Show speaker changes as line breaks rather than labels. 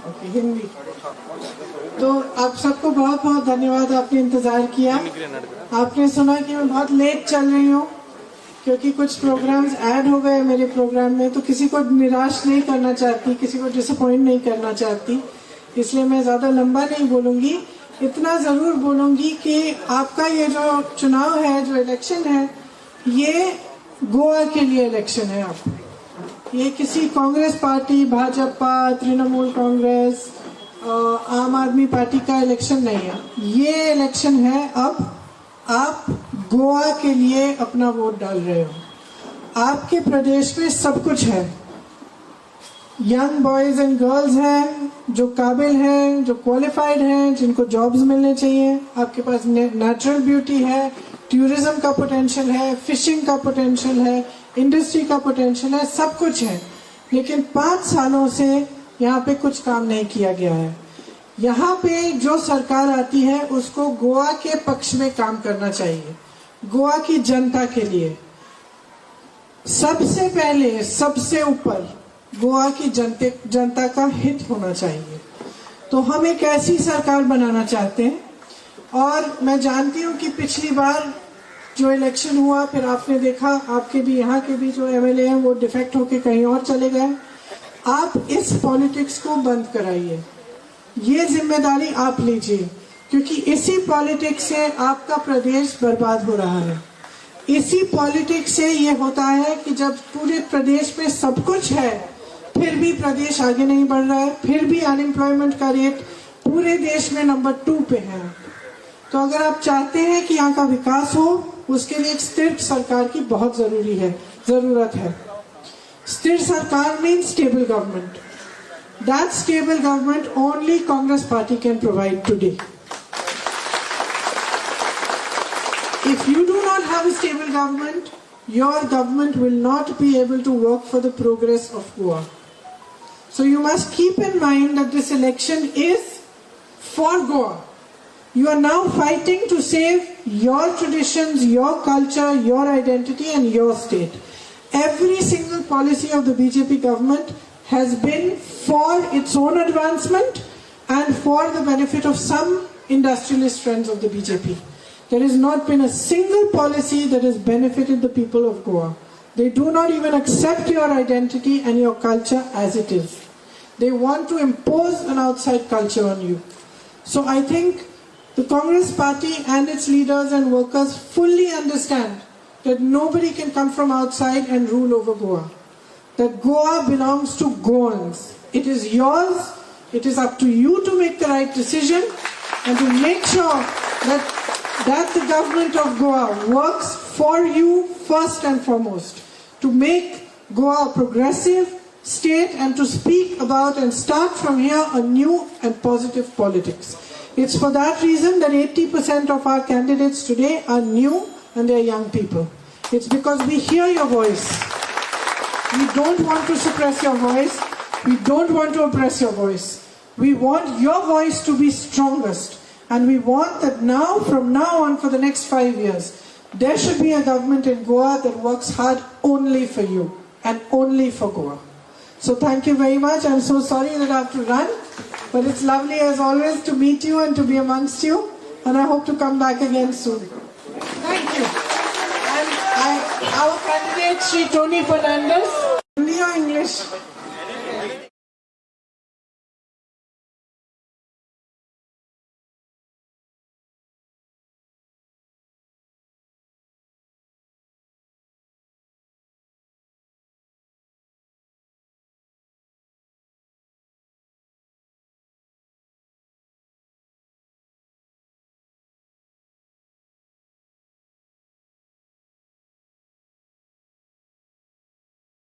Okay, Hindi. तो आप सबको बहुत बहुत धन्यवाद, आपने इंतजार किया। आपने सुना कि मैं बहुत लेट चल रही हूँ क्योंकि कुछ प्रोग्राम्स ऐड हो गए मेरे प्रोग्राम में, तो किसी को निराश नहीं करना चाहती, किसी को डिसअपॉइंट नहीं करना चाहती, इसलिए मैं ज़्यादा लंबा नहीं बोलूँगी। इतना ज़रूर बोलूँगी कि आपका ये जो चुनाव है, जो इलेक्शन है, ये गोवा के लिए इलेक्शन है। आप ये किसी कांग्रेस पार्टी, भाजपा, तृणमूल कांग्रेस, आम आदमी पार्टी का इलेक्शन नहीं है। ये इलेक्शन है अब आप गोवा के लिए अपना वोट डाल रहे हो। आपके प्रदेश में सब कुछ है, यंग बॉयज एंड गर्ल्स हैं जो काबिल हैं, जो क्वालिफाइड हैं, जिनको जॉब्स मिलने चाहिए। आपके पास नेचुरल ब्यूटी है, टूरिज्म का पोटेंशियल है, फिशिंग का पोटेंशियल है, इंडस्ट्री का पोटेंशियल है, सब कुछ है। लेकिन 5 सालों से यहाँ पे कुछ काम नहीं किया गया है। यहाँ पे जो सरकार आती है उसको गोवा के पक्ष में काम करना चाहिए, गोवा की जनता के लिए। सबसे पहले, सबसे ऊपर गोवा की जनता का हित होना चाहिए। तो हम एक ऐसी सरकार बनाना चाहते हैं। और मैं जानती हूँ कि पिछली बार जो इलेक्शन हुआ, फिर आपने देखा आपके भी, यहाँ के भी जो एमएलए हैं वो डिफेक्ट होके कहीं और चले गए। आप इस पॉलिटिक्स को बंद कराइए, ये जिम्मेदारी आप लीजिए, क्योंकि इसी पॉलिटिक्स से आपका प्रदेश बर्बाद हो रहा है। इसी पॉलिटिक्स से ये होता है कि जब पूरे प्रदेश में सब कुछ है फिर भी प्रदेश आगे नहीं बढ़ रहा है, फिर भी अनएम्प्लॉयमेंट का रेट पूरे देश में नंबर 2 पे है। तो अगर आप चाहते हैं कि यहाँ का विकास हो, उसके लिए एक स्थिर सरकार की बहुत जरूरत है। स्थिर सरकार means stable government. That stable government only Congress party can provide today. If you do not have a stable government, your government will not be able to work for the progress of Goa. So you must keep in mind that this election is for Goa. You are now fighting to save your traditions, your culture, your identity and your state. Every single policy of the BJP government has been for its own advancement and for the benefit of some industrialist friends of the BJP. There has not been a single policy that has benefited the people of Goa. They do not even accept your identity and your culture as it is. They want to impose an outside culture on you. So I think the Congress party and its leaders and workers fully understand that nobody can come from outside and rule over Goa. That Goa belongs to Goans. It is yours. It is up to you to make the right decision and to make sure that the government of Goa works for you first and foremost. To make Goa a progressive state and to speak about and start from here a new and positive politics. It's for that reason that 80% of our candidates today are new and they're young people. It's because we hear your voice. We don't want to suppress your voice. We don't want to oppress your voice. We want your voice to be strongest. And we want that now, from now on, for the next 5 years, there should be a government in Goa that works hard only for you and only for Goa. So thank you very much. I'm so sorry that I have to run. But it's lovely as always to meet you and to be amongst you. And I hope to come back again soon. Thank you. Our candidate, Sri Tony Fernandez.